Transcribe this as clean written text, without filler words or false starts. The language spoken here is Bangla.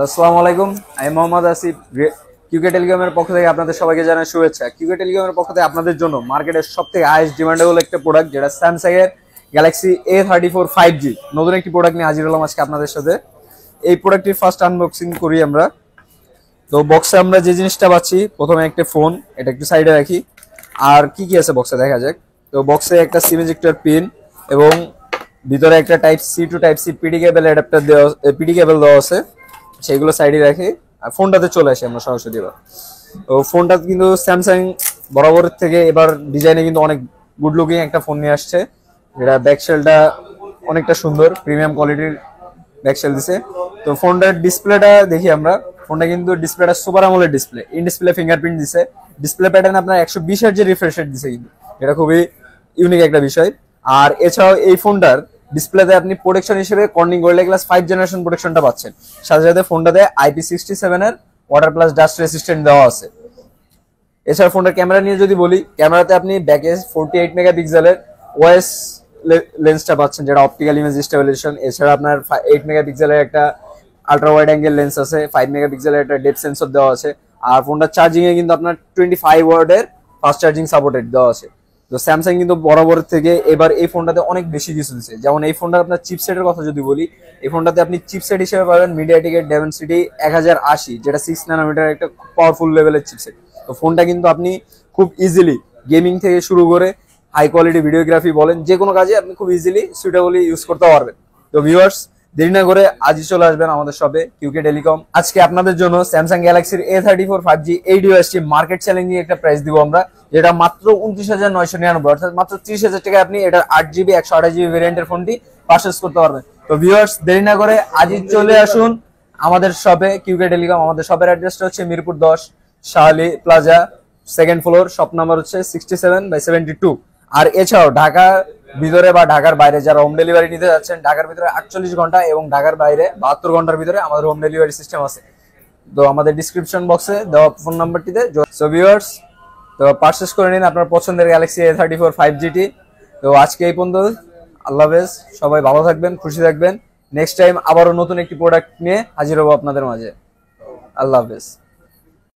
আসসালামু আলাইকুম, আমি মোহাম্মদ আসিফ। কিউকে টেলিকমের পক্ষ থেকে আপনাদের সবাইকে জানাই শুভেচ্ছা। কিউকে টেলিকমের পক্ষ থেকে আপনাদের জন্য মার্কেটের সবথেকে হাইয়েস্ট ডিমান্ডেবল একটা প্রোডাক্ট, যেটা স্যামসাং এর গ্যালাক্সি A34 5G নতুন একটি প্রোডাক্ট নিয়ে হাজির হলাম আজকে আপনাদের সাথে। এই প্রোডাক্টটির ফার্স্ট আনবক্সিং করি আমরা। তো বক্সে আমরা যে জিনিসটা পাচ্ছি, প্রথমে একটা ফোন, এটা একটু সাইডে রাখি। আর কি কি আছে বক্সে দেখা যাক। তো বক্সে একটা সিম ইজেক্টর পিন এবং ভিতরে একটা type C to type C PD cable adapter দেওয়া, পিডি কেবল দেওয়া আছে। সেইগুলো সাইডে রেখে আর ফোনটাতে চলে আসি আমরা সরাসরি। এবার তো ফোনটা কিন্তু স্যামসাং বরাবরের থেকে এবার ডিজাইনে কিন্তু অনেক গুড লুকিং একটা ফোন নিয়ে আসছে, যেটা ব্যাকশেলটা অনেকটা সুন্দর প্রিমিয়াম কোয়ালিটির ব্যাকশেল দিছে। তো ফোনটার ডিসপ্লেটা দেখি আমরা। ফোনটা কিন্তু ডিসপ্লেটা super AMOLED display, in display fingerprint দিছে। ডিসপ্লে প্যাটার্ন আপনার 120 হার্টজের রিফ্রেশ রেট দিছে কিন্তু, এটা খুবই ইউনিক একটা বিষয়। আর এছাড়াও এই ফোনটার ডিসপ্লেতে আপনি প্রোটেকশন হিসেবে কর্নিং গরিলা গ্লাস 5 জেনারেশন প্রোটেকশনটা পাচ্ছেন। সাথে সাথে ফোনটাতে IP67 এর ওয়াটার প্লাস ডাস্ট রেসিস্ট্যান্ট দেওয়া আছে। এছাড়া ফোনটার ক্যামেরা নিয়ে যদি বলি, ক্যামেরাতে আপনি ব্যাকে 48 মেগাপিক্সেলের ওএস লেন্সটা পাচ্ছেন, যেটা অপটিক্যাল ইমেজ স্টেবিলাইজেশন। এছাড়া আপনার 8 মেগাপিক্সেলের একটা আলট্রা ওয়াইড অ্যাঙ্গেল লেন্স আছে, 5 মেগাপিক্সেলের একটা ডেপথ সেন্সর দেওয়া আছে। আর ফোনটার চার্জিং এ কিন্তু আপনার 25 ওয়াটের ফাস্ট চার্জিং সাপোর্টেড দেওয়া আছে। তো স্যামসাং কিন্তু বরাবর থেকে এবার এই ফোনটাতে অনেক বেশি কিছু দিচ্ছে। যেমন এই ফোনটা আপনার চিপসেটের কথা যদি বলি, এই ফোনটাতে আপনি চিপসেট হিসেবে পাবেন মিডিয়াটেকের ডেমেনসিটি 1080, যেটা 6 ন্যানোমিটার একটা পাওয়ারফুল লেভেলের চিপসেট। তো ফোনটা কিন্তু আপনি খুব ইজিলি গেমিং থেকে শুরু করে হাই কোয়ালিটি ভিডিওগ্রাফি বলেন, যে কোনো কাজে আপনি খুব ইজিলি সুইটেবলি ইউজ করতে পারবেন। তো ভিউয়ার্স, দেরি না করে আজই চলে আসবেন আমাদের শপে কিউকে টেলিকম। আজকে আপনাদের জন্য স্যামসাং গ্যালাক্সির A34 5G এই ডিভাইসটি মার্কেট চ্যালেঞ্জিং একটা প্রাইস দিব আমরা, যেটা মাত্র 29,999, অর্থাৎ মাত্র 30,000 টাকায় আপনি এটা 8GB 128GB ভেরিয়েন্টের ফোনটি পারচেজ করতে পারবেন। তো ভিউয়ার্স, দেরি না করে আজই চলে আসুন আমাদের শপে কিউকে টেলিকম। আমাদের শপের অ্যাড্রেসটা হচ্ছে Mirpur 10 Shah Ali plaza, second floor, shop number হচ্ছে 67/72। আর এছাড়াও ঢাকার ভিতরে বা ঢাকার বাইরে যারা হোম ডেলিভারি নিতে যাচ্ছেন, ঢাকার ভিতরে 48 ঘন্টা এবং ঢাকার বাইরে 72 ঘন্টার ভিতরে আমাদের হোম ডেলিভারি সিস্টেম আছে। তো আমাদের ডিসক্রিপশন বক্সে দেওয়া ফোন নাম্বারটিতে। সো ভিউয়ার্স, তো পারচেস করে নিন আপনার পছন্দের গ্যালাক্সি A34 5GT। তো আজকে এই পর্যন্ত, আল্লাহ হাফেজ। সবাই ভালো থাকবেন, খুশি থাকবেন। নেক্সট টাইম আবারও নতুন একটি প্রোডাক্ট নিয়ে হাজির হবো আপনাদের মাঝে। আল্লাহ হাফেজ।